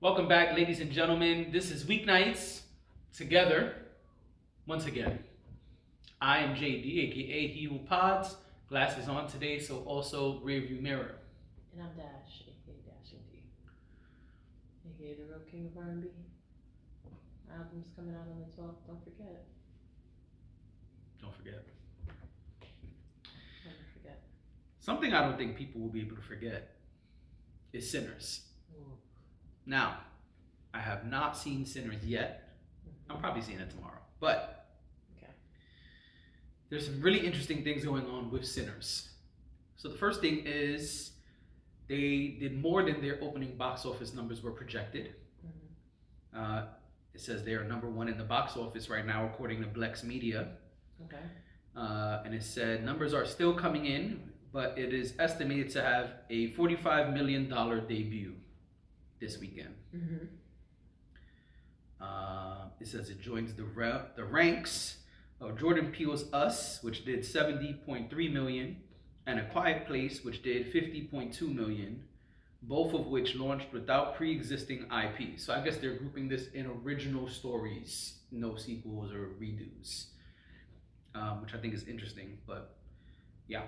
Welcome back, ladies and gentlemen. This is Weeknights together once again. I am JD, aka He Who Pods. Glasses on today, so also rearview mirror. And I'm Dash, aka Dash and D, aka the real king of R&B. Album's coming out on the 12th. Don't forget. Don't forget. Never forget. Something I don't think people will be able to forget is Sinners. Ooh. Now, I have not seen Sinners yet. I'm probably seeing it tomorrow. But Okay. there's some really interesting things going on with Sinners. So the first thing is they did more than their opening box office numbers were projected. It says they are number one in the box office right now, according to Blex Media. Okay. And it said numbers are still coming in, but it is estimated to have a $45 million debut this weekend. It says it joins the ranks of Jordan Peele's Us, which did $70.3 million, and A Quiet Place, which did $50.2 million, both of which launched without pre-existing IP. So I guess they're grouping this in original stories, no sequels or redos, which I think is interesting. But yeah,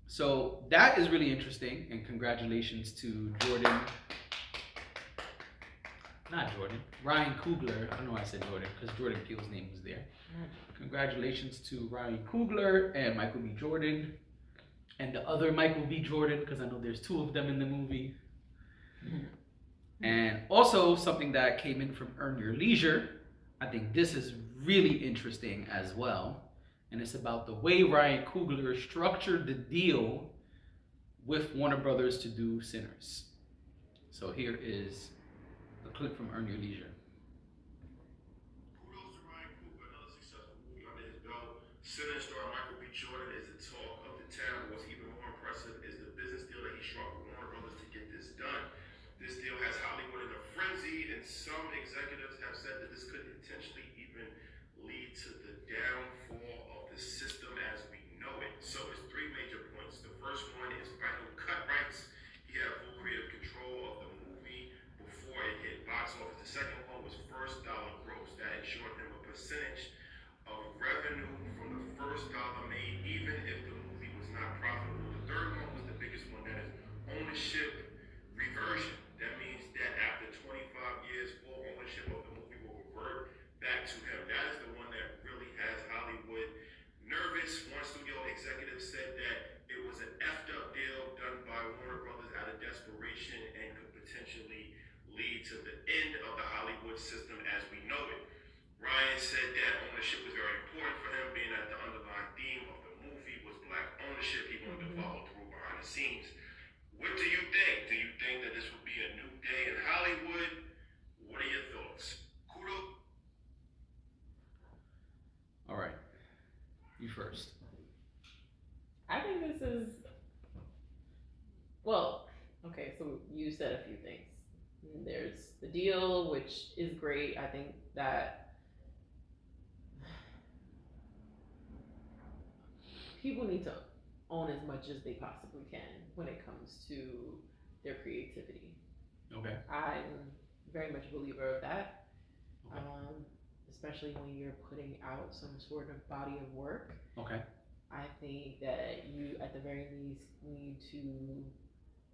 so that is really interesting, and congratulations to Ryan Coogler. I don't know why I said Jordan, because Jordan Peele's name was there. Congratulations to Ryan Coogler and Michael B. Jordan, and the other Michael B. Jordan, because I know there's two of them in the movie. And also something that came in from Earn Your Leisure. I think this is really interesting as well. And it's about the way Ryan Coogler structured the deal with Warner Brothers to do Sinners. So here is a clip from Earn Your Leisure. Kudos to Ryan Coogler, another successful movie under his belt. Sinners star Michael B. Jordan is the talk of the town. What's even more impressive is the business deal that he struck with Warner Brothers to get this done. This deal has Hollywood in a frenzy, and some executives have said that this could potentially even lead to the downfall of the system as we know it. So there's three major points. The first one is final cut rights. He had full creative control of the movie before it hit box office. The second one was first dollar gross. That ensured him a percentage of revenue from the first dollar made, even if the movie was not profitable. The third one was the biggest one, that is ownership reversion. That means that after 25 years, full ownership of the movie will revert back to him. That is the one that really has Hollywood nervous. One studio executive said that it was an effed up deal done by Warner Brothers out of desperation and could potentially lead to the end of the Hollywood system as we know it. Ryan said that ownership was very important for him, being that the underlying theme of the movie was black ownership. He wanted to follow through behind the scenes. What do you think? Do you think that this will be a new day in Hollywood? What are your thoughts? Kudos. All right, you first. I think this is, well, okay, so you said a few things. There's the deal, which is great. I think that people need to own as much as they possibly can when it comes to their creativity. Okay. I'm very much a believer of that. Okay. Especially when you're putting out some sort of body of work. Okay. I think that you, at the very least, need to,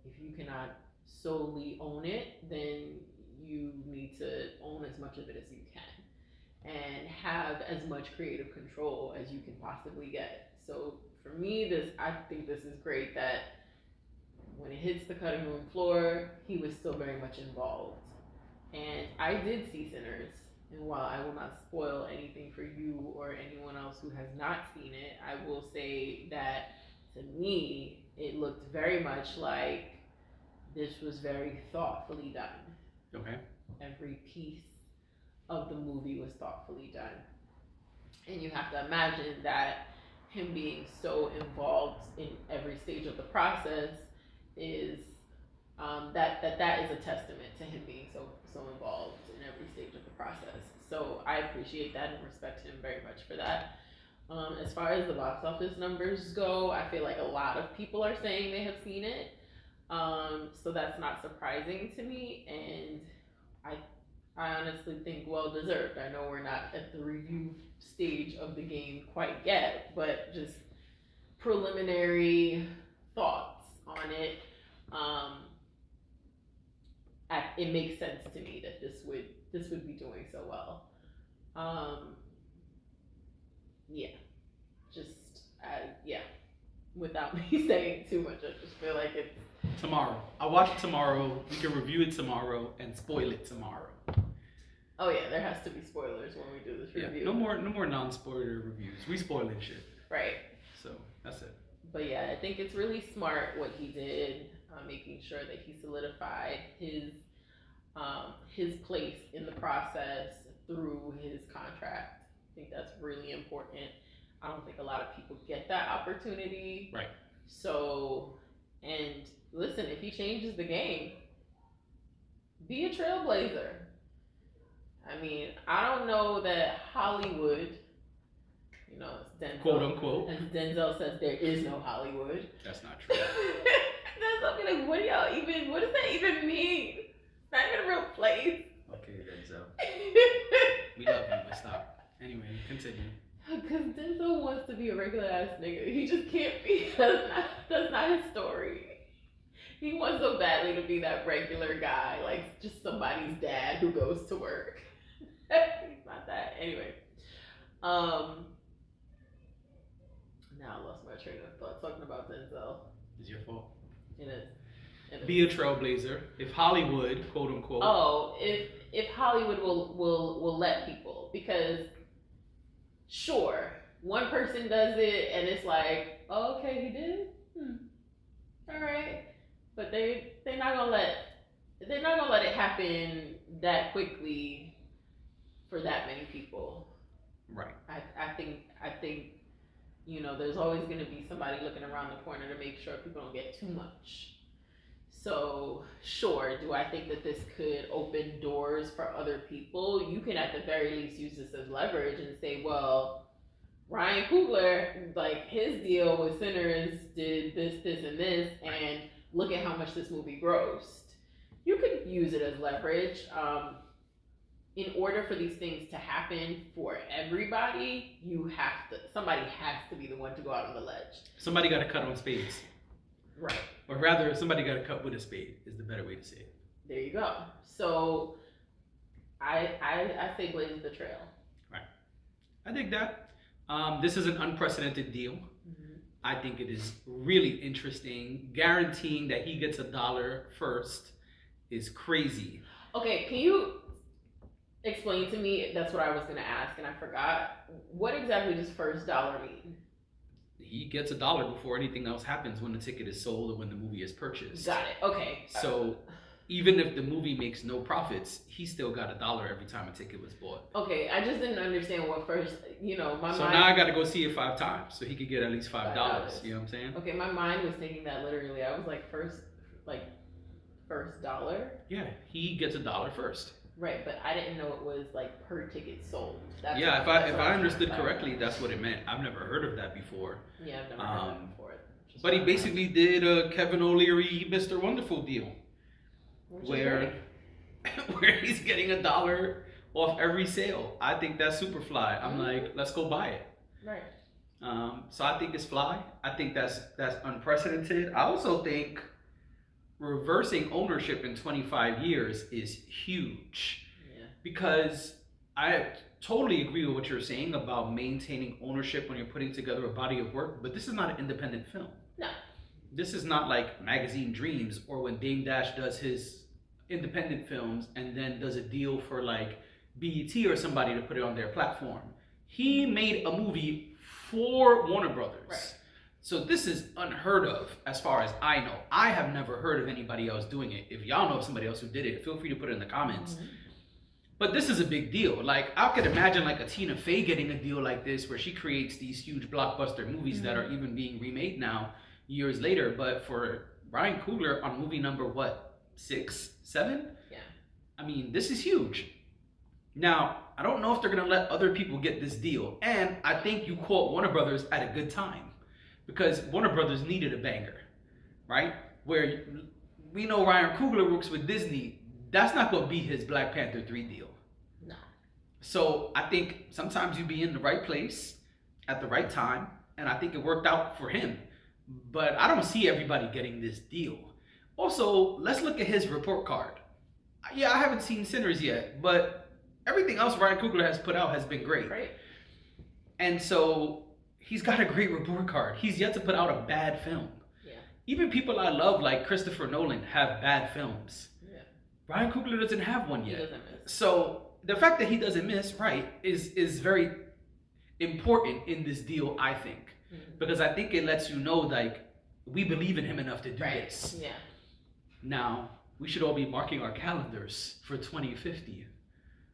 if you cannot solely own it, then you need to own as much of it as you can and have as much creative control as you can possibly get. So for me, I think this is great that when it hits the cutting room floor, he was still very much involved. And I did see Sinners, and while I will not spoil anything for you or anyone else who has not seen it, I will say that to me, it looked very much like this was very thoughtfully done. Okay. Every piece of the movie was thoughtfully done. And you have to imagine that him being so involved in every stage of the process is that is a testament to him being so involved in every stage of the process. So I appreciate that and respect him very much for that. As far as the box office numbers go, I feel like a lot of people are saying they have seen it. So that's not surprising to me. And honestly think well deserved. I know we're not at the review stage of the game quite yet, but just preliminary thoughts on it. It makes sense to me that this would be doing so well. Yeah, just yeah. Without me saying too much, I just feel like it's tomorrow. I'll watch it tomorrow. We can review it tomorrow and spoil it tomorrow. Oh yeah, there has to be spoilers when we do this review. No more non-spoiler reviews. We spoiling shit. Right. So that's it. But yeah, I think it's really smart what he did, making sure that he solidified his place in the process through his contract. I think that's really important. I don't think a lot of people get that opportunity. Right. So, and listen, if he changes the game, be a trailblazer. I mean, I don't know that Hollywood, you know, it's Denzel, quote unquote, as Denzel says, there is no Hollywood. That's not true. Denzel be like, what does that even mean? It's not even a real place. Okay, Denzel. We love you, but stop. Anyway, continue. Because Denzel wants to be a regular ass nigga. He just can't be. That's not his story. He wants so badly to be that regular guy, like just somebody's dad who goes to work. He's not that. Anyway. Now I lost my train of thought talking about Denzel. It's your fault. It is. Be a trailblazer. If Hollywood, quote unquote. Oh, if Hollywood will let people, because sure, one person does it and it's like, oh, okay, he did. All right, but they're not gonna let it happen that quickly for that many people. Right. I think you know, there's always gonna be somebody looking around the corner to make sure people don't get too much. So sure, do I think that this could open doors for other people? You can at the very least use this as leverage and say, well, Ryan Coogler, like his deal with Sinners did this, and this, and look at how much this movie grossed. You could use it as leverage. In order for these things to happen for everybody, somebody has to be the one to go out on the ledge. Somebody got to cut on spades. Right. Or rather, somebody got to cut with a spade is the better way to say it. There you go. So I say blaze the trail. Right. I think that. This is an unprecedented deal. Mm-hmm. I think it is really interesting. Guaranteeing that he gets $1 first is crazy. Okay, can you explain to me? That's what I was going to ask and I forgot. What exactly does first dollar mean? He gets $1 before anything else happens when the ticket is sold or when the movie is purchased. Got it. Okay. So even if the movie makes no profits, he still got $1 every time a ticket was bought. Okay, I just didn't understand what first, my So mind... now I got to go see it 5 times so he could get at least $5. You know what I'm saying? Okay, my mind was taking that literally. I was like, first dollar? Yeah, he gets $1 first. Right, but I didn't know it was like per ticket sold. If I understood correctly, that's what it meant. I've never heard of that before. Yeah, I've never heard that before. But he basically did a Kevin O'Leary, Mr. Wonderful deal, where he's getting $1 off every sale. I think that's super fly. I'm like, let's go buy it. Right. So I think it's fly. I think that's unprecedented. I also think reversing ownership in 25 years is huge. Yeah. Because I totally agree with what you're saying about maintaining ownership when you're putting together a body of work, but this is not an independent film. No. This is not like Magazine Dreams or when Dame Dash does his independent films and then does a deal for like BET or somebody to put it on their platform. He made a movie for Warner Brothers. Right. So this is unheard of as far as I know. I have never heard of anybody else doing it. If y'all know of somebody else who did it, feel free to put it in the comments. Mm-hmm. But this is a big deal. Like I could imagine like a Tina Fey getting a deal like this where she creates these huge blockbuster movies that are even being remade now years later. But for Ryan Coogler on movie number 6, 7? Yeah. I mean, this is huge. Now, I don't know if they're gonna let other people get this deal. And I think you caught Warner Brothers at a good time. Because Warner Brothers needed a banger, right? Where we know Ryan Coogler works with Disney. That's not going to be his Black Panther 3 deal. So I think sometimes you be in the right place at the right time, and I think it worked out for him. But I don't see everybody getting this deal. Also, let's look at his report card. Yeah, I haven't seen Sinners yet, but everything else Ryan Coogler has put out has been great. Right. And so he's got a great report card. He's yet to put out a bad film. Yeah. Even people I love, like Christopher Nolan, have bad films. Yeah. Ryan Coogler doesn't have one He yet. doesn't miss. So the fact that he doesn't miss, right, is very important in this deal, I think. Because I think it lets you know, like, we believe in him enough to do this. Yeah. Now, we should all be marking our calendars for 2050.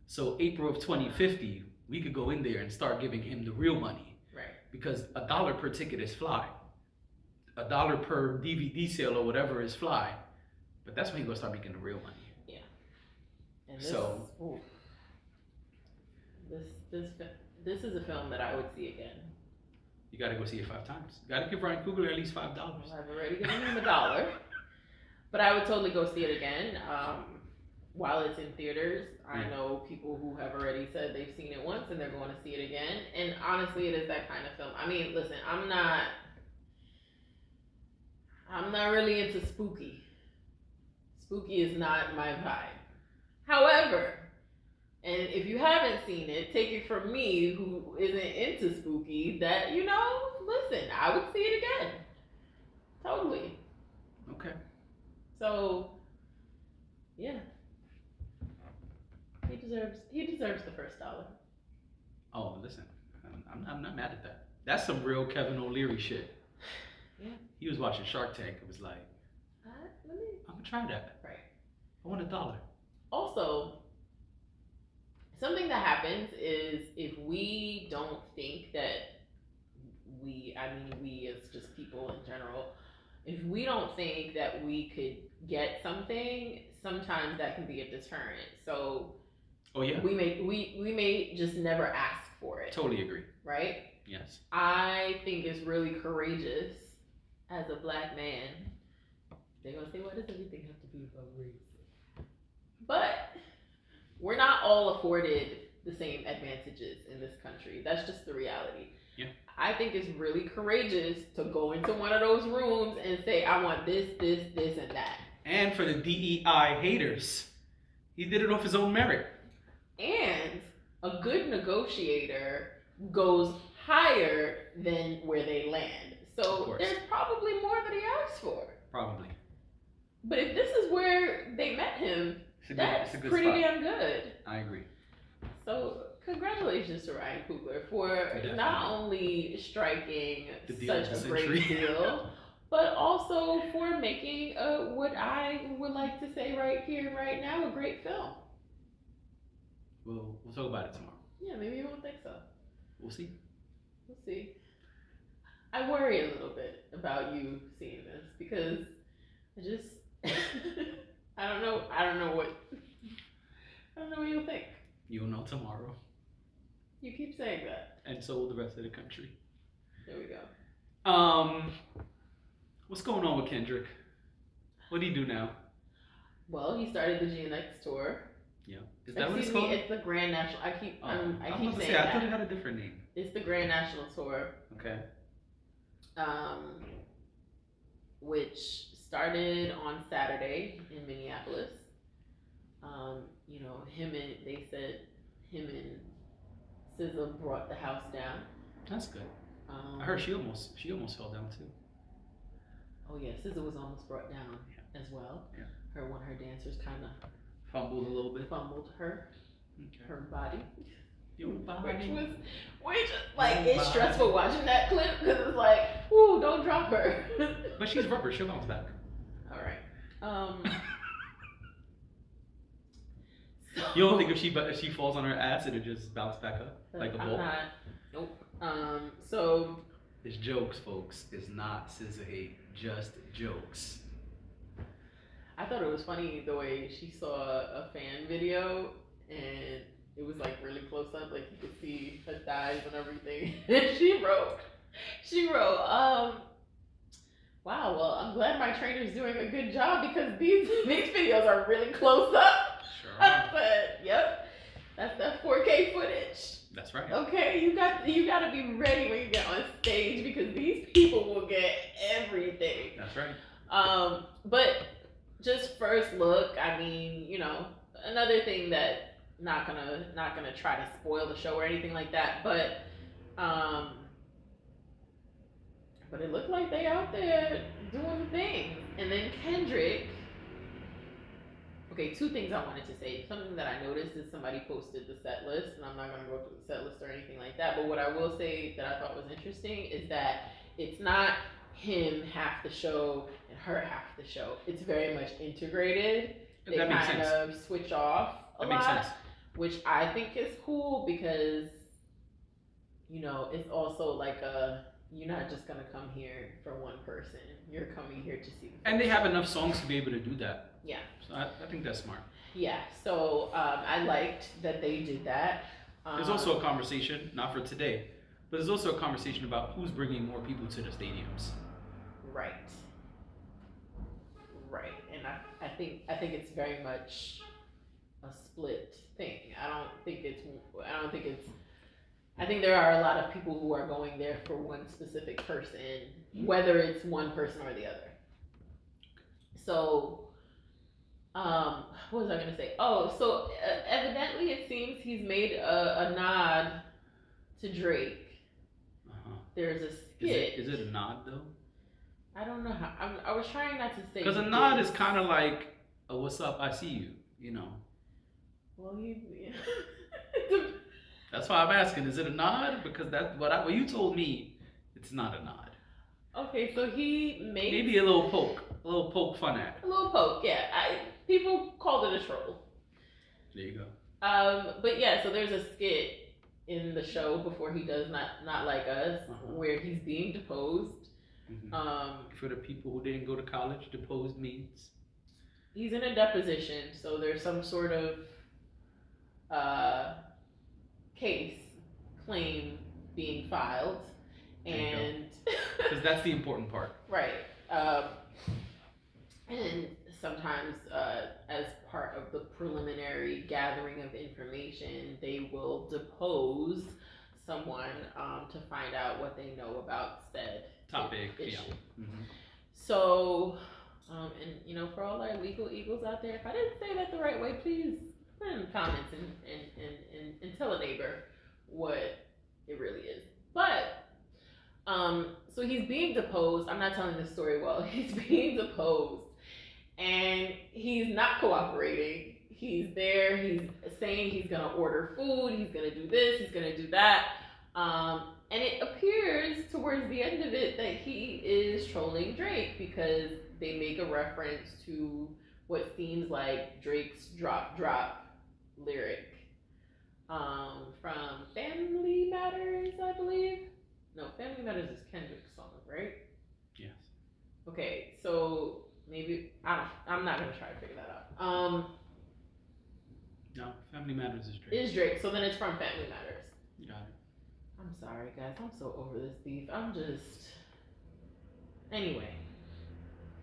So April of 2050, we could go in there and start giving him the real money. Right. Because $1 per ticket is fly. $1 per DVD sale or whatever is fly. But that's when he's gonna start making the real money. Yeah. And this is a film that I would see again. You gotta go see it 5 times. You gotta give Ryan Coogler at least $5. Well, I've already given him $1, but I would totally go see it again. While it's in theaters, I know people who have already said they've seen it once and they're going to see it again. And honestly, it is that kind of film. I mean, listen, I'm not really into spooky. Spooky is not my vibe. However, and if you haven't seen it, take it from me, who isn't into spooky, that, listen, I would see it again. Totally. Okay. So, yeah. He deserves the first $1. Oh, listen, I'm not mad at that. That's some real Kevin O'Leary shit. Yeah. He was watching Shark Tank. It was like, I'm gonna try that. Right. I want $1. Also, something that happens is if we don't think that we as just people in general, if we don't think that we could get something, sometimes that can be a deterrent. So, we may just never ask for it. Totally agree. Right? Yes. I think it's really courageous as a black man. They're gonna say, why does everything have to be about race? But we're not all afforded the same advantages in this country. That's just the reality. Yeah. I think it's really courageous to go into one of those rooms and say, I want this, and that. And for the DEI haters, he did it off his own merit. And a good negotiator goes higher than where they land. So there's probably more that he asked for. Probably. But if this is where they met him, that's pretty damn good. I agree. So congratulations to Ryan Coogler for not only striking such a great deal, but also for making what I would like to say right here, right now, a great film. We'll talk about it tomorrow. Yeah, maybe you won't think so. We'll see. We'll see. I worry a little bit about you seeing this because I just I don't know what you'll think. You'll know tomorrow. You keep saying that. And so will the rest of the country. There we go. What's going on with Kendrick? What do you do now? Well, he started the Weeknights tour. Yeah. Is that what it's called? It's the Grand National. I keep saying that. I thought it had a different name. It's the Grand National Tour. Okay. Which started on Saturday in Minneapolis. They said him and SZA brought the house down. That's good. I heard she almost fell down too. Oh yeah, SZA was almost brought down as well. Yeah. One of her dancers kind of fumbled a little bit. Her body. Your body. Which it's stressful watching that clip because it's like, ooh, don't drop her. But she's rubber. She'll bounce back. All right. You don't think if she falls on her ass, it'll just bounce back up like a ball? Nope. So it's jokes, folks. It's not SZA hate. Just jokes. I thought it was funny the way she saw a fan video and it was like really close up, like you could see her thighs and everything. And she wrote, wow, well, I'm glad my trainer's doing a good job because these videos are really close up. Sure. But, yep, that's that 4K 2K footage. That's right. Okay, you got to be ready when you get on stage because these people will get everything. That's right. But just first look, I mean, you know, another thing that not gonna try to spoil the show or anything like that, but it looked like they out there doing things. And then Kendrick. Okay, two things I wanted to say. Something that I noticed is somebody posted the set list, and I'm not going to go through the set list or anything like that, but what I will say that I thought was interesting is that it's not him half the show and her half the show. It's very much integrated. They kind of switch off a lot, which I think is cool because, you know, it's also like you're not just going to come here for one person. You're coming here to see. And they have enough songs to be able to do that. Yeah. So I think that's smart. Yeah. So I liked that they did that. There's also a conversation, not for today, but there's also a conversation about who's bringing more people to the stadiums. Right. Right. And I think it's very much a split thing. I think there are a lot of people who are going there for one specific person, whether it's one person or the other. So, what was I gonna say? Oh, so evidently it seems he's made a nod to Drake. There's a skit. Is it a nod though? I don't know how. I was trying not to say. Because a nod is kind of like, oh, "What's up? I see you." You know. Well, That's why I'm asking. Is it a nod? Because that's what you told me. It's not a nod. Okay, so he made maybe a little poke fun at. A little poke, yeah. People called it a troll. There you go. But yeah, so there's a skit in the show before he does Not Like Us, where he's being deposed. Mm-hmm. For the people who didn't go to college, deposed means he's in a deposition, so there's some sort of claim being filed, and because that's the important part, right? And sometimes, as part of the preliminary gathering of information, they will depose someone to find out what they know about said topic issue. Yeah. Mm-hmm. So, and you know, for all our legal eagles out there, if I didn't say that the right way, please put it in the comments and tell a neighbor what it really is. But so he's being deposed. I'm not telling this story well. He's being deposed, and he's not cooperating. He's there. He's saying he's gonna order food. He's gonna do this. He's gonna do that. And it appears towards the end of it that he is trolling Drake because they make a reference to what seems like Drake's drop lyric from Family Matters, I believe. No, Family Matters is Kendrick's song, right? Yes. Okay, so maybe I'm not gonna try to figure that out. No, Family Matters is Drake. Is Drake? So then it's from Family Matters. Got it. I'm sorry, guys. I'm so over this beef. Anyway,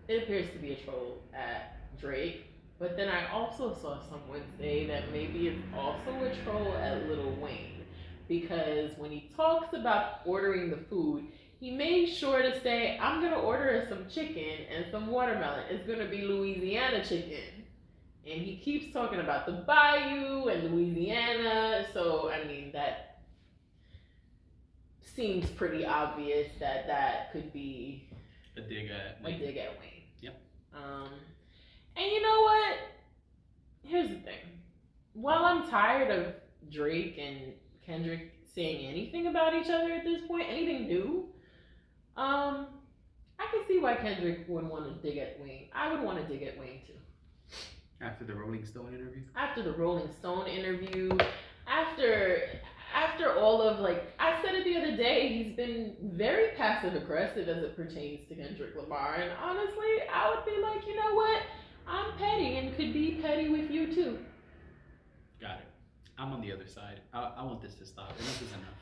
it appears to be a troll at Drake. But then I also saw someone say that maybe it's also a troll at Lil Wayne. Because when he talks about ordering the food, he made sure to say, I'm going to order some chicken and some watermelon. It's going to be Louisiana chicken. And he keeps talking about the bayou and Louisiana. So, I mean, that seems pretty obvious that could be a dig at Wayne. Yep. And you know what? Here's the thing. While I'm tired of Drake and Kendrick saying anything about each other at this point, anything new, I can see why Kendrick would want to dig at Wayne. I would want to dig at Wayne too. After the Rolling Stone interview? After the Rolling Stone interview, after all of, like, I said it the other day, he's been very passive aggressive as it pertains to Kendrick Lamar. And honestly, I would be like, you know what? I'm petty and could be petty with you too. Got it. I'm on the other side. I want this to stop. Enough is enough.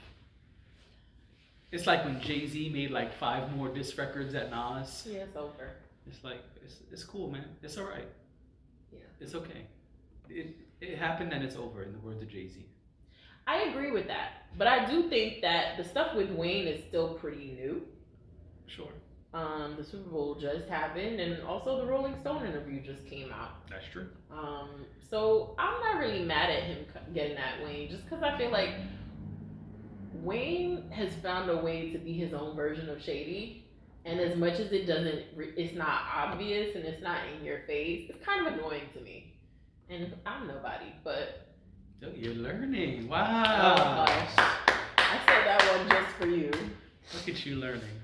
It's like when Jay-Z made like 5 more diss records at Nas. Yeah, it's over. It's like, it's cool, man. It's all right. Yeah. It's okay. It happened and it's over, in the words of Jay-Z. I agree with that. But I do think that the stuff with Wayne is still pretty new. Sure. The Super Bowl just happened, and also the Rolling Stone interview just came out. That's true. So I'm not really mad at him getting that Wayne, just because I feel like Wayne has found a way to be his own version of shady. And as much as it's not obvious and it's not in your face, it's kind of annoying to me. And I'm nobody, but... Oh, you're learning. Oh Wow. gosh. I said that one just for you. Look at you learning.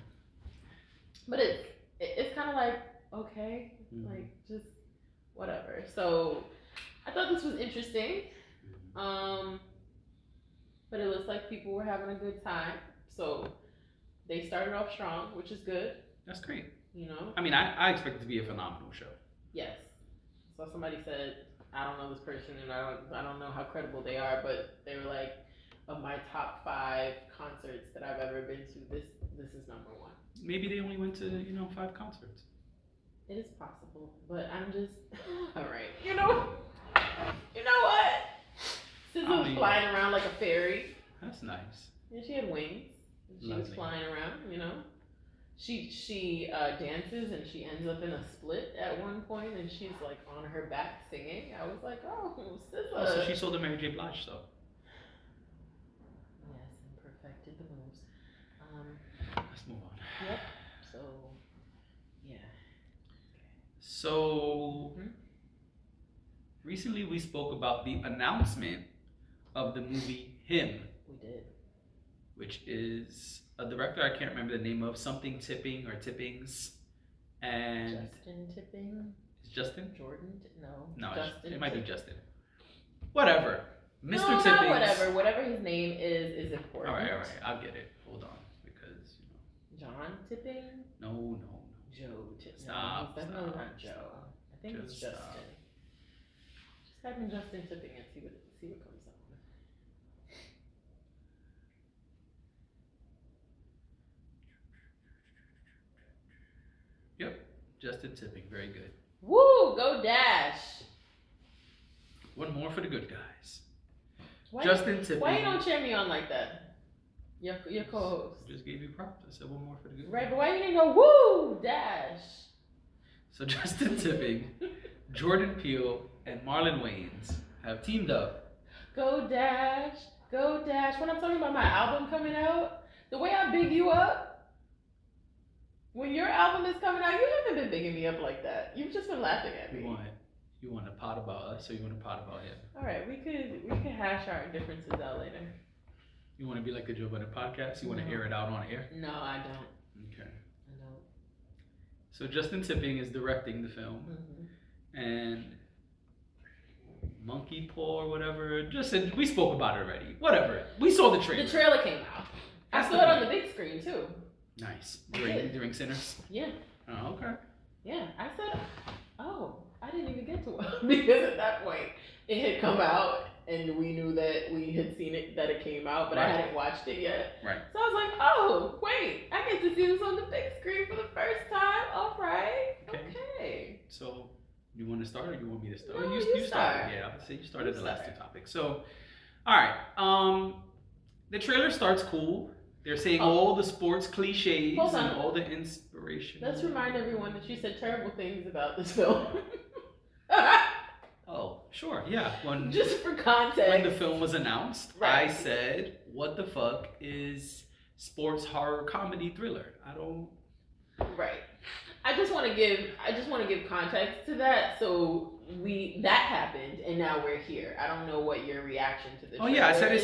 But it's kind of like, okay, like just whatever. So I thought this was interesting. But it looks like people were having a good time. So they started off strong, which is good. That's great. You know? I mean, I expect it to be a phenomenal show. Yes. So somebody said, I don't know this person and I don't know how credible they are, but they were like, of my top 5 concerts that I've ever been to, this is number 1. Maybe they only went to, 5 concerts. It is possible, but I'm just all right. You know what? SZA flying around like a fairy. That's nice. And she had wings. She was flying around. She dances and she ends up in a split at one point, and she's like on her back singing. I was like, oh, SZA. Oh, so she sold the Mary J. Blige stuff. Yes, and perfected the moves. Let's move on. Yep. So, yeah. So, recently we spoke about the announcement of the movie Him. We did. Which is a director I can't remember the name of, something Tipping or Tippings. And Justin Tipping? Is Justin? Jordan? No, Justin it might be Justin. Whatever. Mr. No, Tippings. not whatever. Whatever his name is important. All right. I'll get it. Hold on. Because, John Tipping? No. Joe Tipping. Stop. No, he's definitely not Joe. I think it's Justin. Stop. Just type in Justin Tipping and see what comes up. Yep. Justin Tipping. Very good. Woo! Go Dash! One more for the good guys. Why, Justin Tipping. Why you don't cheer me on like that? Your co-host. Just gave you props. I said one more for the good guys. Right, but why you didn't go woo Dash? So Justin Tipping, Jordan Peele, and Marlon Wayans have teamed up. Go Dash, go Dash. When I'm talking about my album coming out, the way I big you up, when your album is coming out, you haven't been bigging me up like that. You've just been laughing at me. You want to pot about us, or you want to pot about him? All right, we could hash our differences out later. You want to be like the Joe Budden podcast? You want to air it out on air? No, I don't. Okay. I don't. So Justin Tipping is directing the film, and Monkey Paw or whatever. We spoke about it already. Whatever. We saw the trailer. The trailer came out. I saw it on the big screen too. Nice. During Sinners. Yeah. Oh, okay. Yeah, I said, oh, I didn't even get to it because at that point it had come out and we knew that we had seen it, that it came out, but I hadn't watched it yet. Right. So I was like, oh, wait, I get to see this on the big screen for the first time. All right. Okay. So, you want to start or you want me to start? No, you you started. start. Yeah, I say you started the last 2 topics. So, all right. The trailer starts cool. They're saying all the sports cliches and all the inspiration. Let's remind everyone that you said terrible things about this film. Oh, sure, yeah. Just for context. When the film was announced, I said, what the fuck is sports horror comedy thriller? I don't... Right. I just want to give context to that. So that happened, and now we're here. I don't know what your reaction to the. Oh yeah, I said it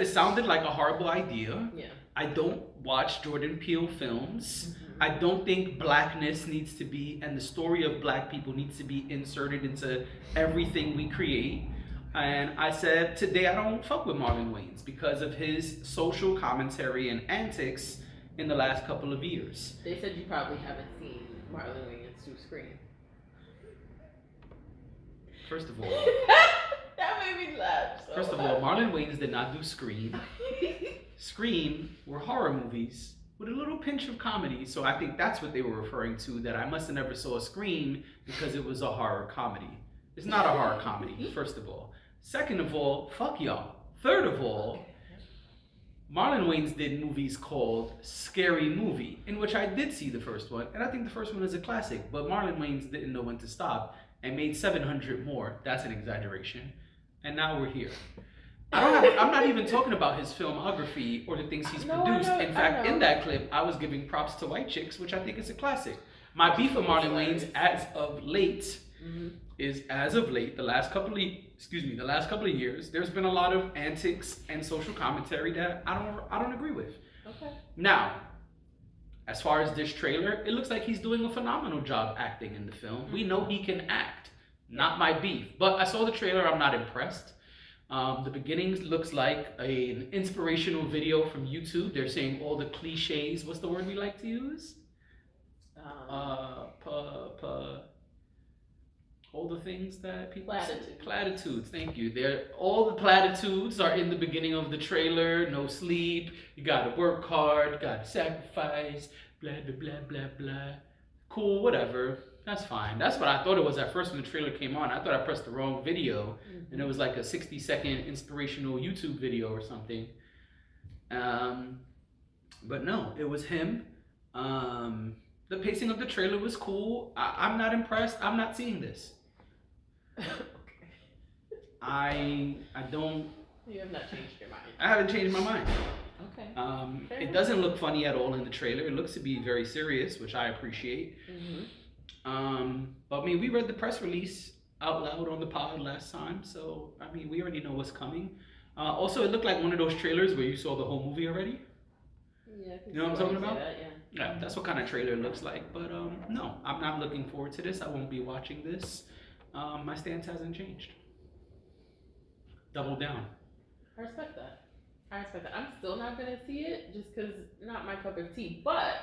sounded like a horrible idea. Yeah. I don't watch Jordan Peele films. I don't think blackness needs to be, and the story of black people needs to be inserted into everything we create. And I said today I don't fuck with Marlon Wayans because of his social commentary and antics in the last couple of years. They said you probably haven't seen Marlon Wayans do Scream. First of all, that made me laugh. So first of all, Marlon Wayans did not do Scream. Scream were horror movies with a little pinch of comedy, so I think that's what they were referring to, that I must have never saw Scream because it was a horror comedy. It's not a horror comedy, first of all. Second of all, fuck y'all. Third of all, Marlon Wayans did movies called Scary Movie, in which I did see the first one, and I think the first one is a classic, but Marlon Wayans didn't know when to stop and made 700 more. That's an exaggeration. And now we're here. I'm not even talking about his filmography or the things he's produced. In fact, in that clip, I was giving props to White Chicks, which I think is a classic. My beef with Marlon Wayans as of late the last couple of years, there's been a lot of antics and social commentary that I don't agree with. Okay. Now, as far as this trailer, it looks like he's doing a phenomenal job acting in the film. We know he can act. Not my beef. But I saw the trailer, I'm not impressed. The beginning looks like an inspirational video from YouTube. They're saying all the cliches. What's the word we like to use? All the things that people say. Platitudes. Thank you. All the platitudes are in the beginning of the trailer. No sleep. You gotta work hard. Gotta sacrifice. Blah blah blah blah blah. Cool. Whatever. That's fine. That's what I thought it was at first when the trailer came on. I thought I pressed the wrong video, and it was like a 60-second inspirational YouTube video or something. But no, it was him. The pacing of the trailer was cool. I'm not impressed. I'm not seeing this. Okay. I don't. You have not changed your mind. I haven't changed my mind. Okay. It doesn't look funny at all in the trailer. It looks to be very serious, which I appreciate. But I mean, we read the press release out loud on the pod last time, so I mean, we already know what's coming. Also, it looked like one of those trailers where you saw the whole movie already. Yeah, you know what I'm talking about? That, yeah, that's what kind of trailer it looks like. But no, I'm not looking forward to this. I won't be watching this. My stance hasn't changed. Double down. I respect that. I'm still not gonna see it just because not my cup of tea. But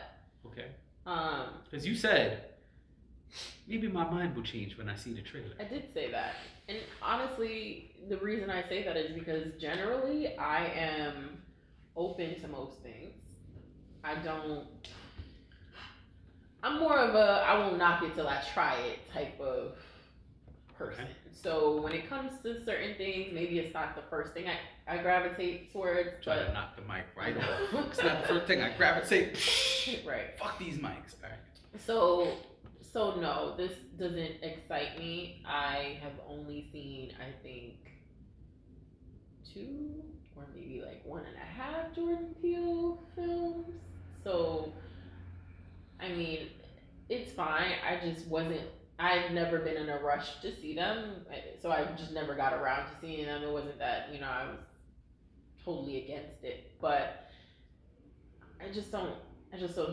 okay. Because you said maybe my mind will change when I see the trailer. I did say that, and honestly, the reason I say that is because generally I am open to most things. I'm more of a I won't knock it till I try it type of person. Okay. So when it comes to certain things, maybe it's not the first thing I gravitate towards. Try to knock the mic right off. It's not the first thing I gravitate. Right. Fuck these mics. All right. So no, this doesn't excite me. I have only seen, I think, 2 or maybe like 1.5 Jordan Peele films. So, I mean, it's fine. I've never been in a rush to see them. So I just never got around to seeing them. It wasn't that, I was totally against it. But I just don't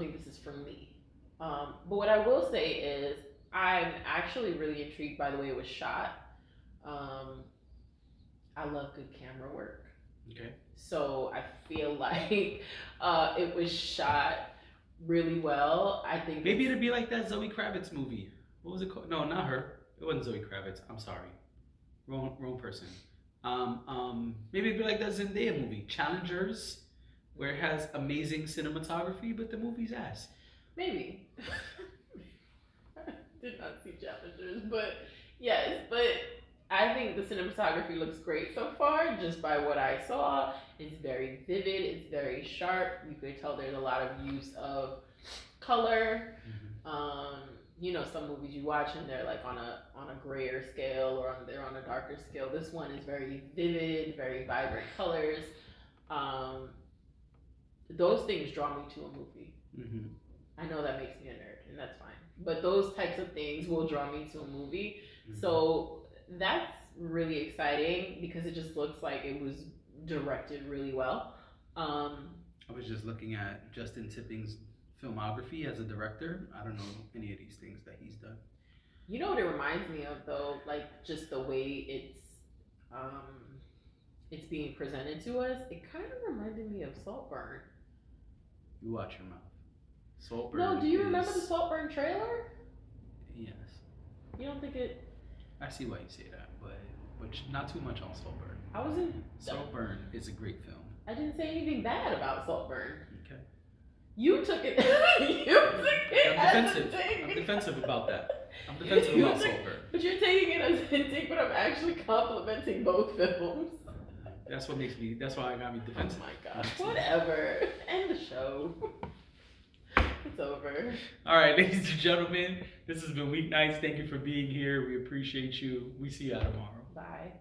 think this is for me. But what I will say is I'm actually really intrigued by the way it was shot. I love good camera work. Okay. So I feel like it was shot really well. I think maybe it'd be like that Zoe Kravitz movie. What was it called? No, not her. It wasn't Zoe Kravitz. I'm sorry. Wrong person. Maybe it'd be like that Zendaya movie, Challengers, where it has amazing cinematography, but the movie's ass. Maybe. I did not see Challengers, but yes, but I think the cinematography looks great so far, just by what I saw. It's very vivid, it's very sharp. You could tell there's a lot of use of color. Some movies you watch and they're like on a grayer scale or they're on a darker scale. This one is very vivid, very vibrant colors. Those things draw me to a movie. Mm-hmm. I know that makes me a nerd, and that's fine. But those types of things will draw me to a movie. Mm-hmm. So that's really exciting because it just looks like it was directed really well. I was just looking at Justin Tipping's filmography as a director. I don't know any of these things that he's done. You know what it reminds me of though? Like just the way it's being presented to us. It kind of reminded me of Saltburn. You watch your mouth. Saltburn. No, do you remember the Saltburn trailer? Yes. You don't think it? I see why you say that, but not too much on Saltburn. I wasn't. Saltburn is a great film. I didn't say anything bad about Saltburn. Okay. You took it. I'm defensive about that. I'm defensive about Saltburn. But you're taking it as a dig, but I'm actually complimenting both films. That's what makes me. That's why I got me defensive. Oh my gosh. Whatever. End the show. It's over. All right, ladies and gentlemen, this has been Weeknights. Thank you for being here. We appreciate you. We see you tomorrow. Bye.